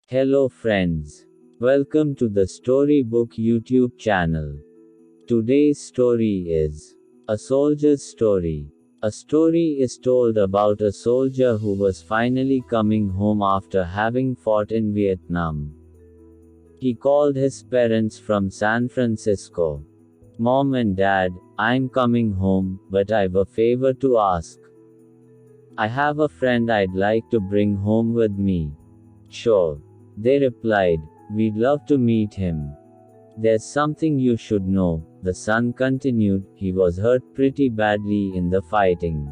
Hello friends. Welcome to the Storybook YouTube channel. Today's story is A Soldier's Story. A story is told about a soldier who was finally coming home after having fought in Vietnam. He called his parents from San Francisco. Mom and Dad, I'm coming home, but I've a favor to ask. I have a friend I'd like to bring home with me. Sure. They replied, we'd love to meet him. There's something you should know, the son continued, he was hurt pretty badly in the fighting.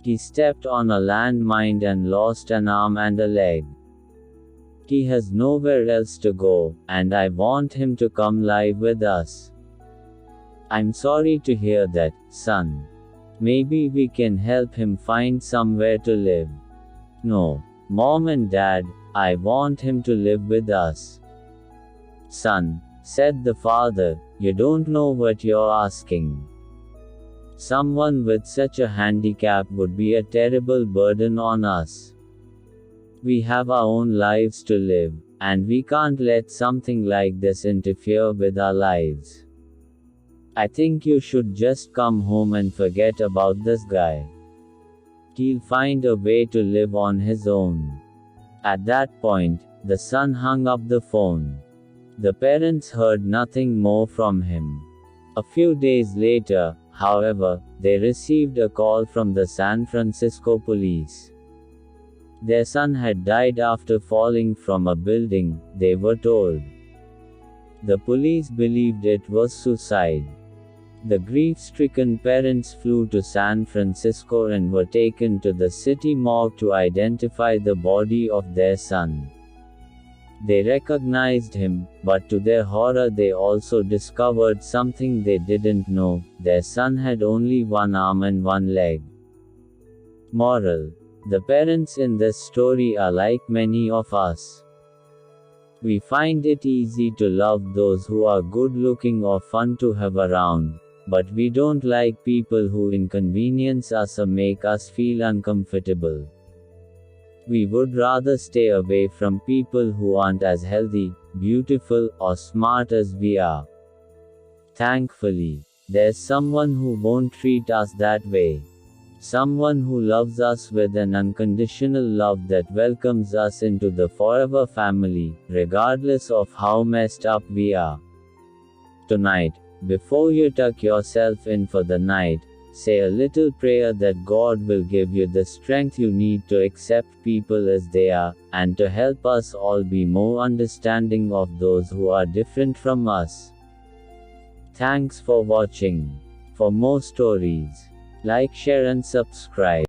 He stepped on a landmine and lost an arm and a leg. He has nowhere else to go, and I want him to come live with us. I'm sorry to hear that, son. Maybe we can help him find somewhere to live. No, Mom and Dad, I want him to live with us. Son, said the father, you don't know what you're asking. Someone with such a handicap would be a terrible burden on us. We have our own lives to live, and we can't let something like this interfere with our lives. I think you should just come home and forget about this guy. He'll find a way to live on his own. At that point, the son hung up the phone. The parents heard nothing more from him. A few days later, however, they received a call from the San Francisco police. Their son had died after falling from a building, they were told. The police believed it was suicide. The grief-stricken parents flew to San Francisco and were taken to the city morgue to identify the body of their son. They recognized him, but to their horror they also discovered something they didn't know, their son had only one arm and one leg. Moral: the parents in this story are like many of us. We find it easy to love those who are good-looking or fun to have around, but we don't like people who inconvenience us or make us feel uncomfortable. We would rather stay away from people who aren't as healthy, beautiful, or smart as we are. Thankfully, there's someone who won't treat us that way. Someone who loves us with an unconditional love that welcomes us into the forever family, regardless of how messed up we are. Tonight, before you tuck yourself in for the night, say a little prayer that God will give you the strength you need to accept people as they are, and to help us all be more understanding of those who are different from us. Thanks for watching. For more stories, like, share and subscribe.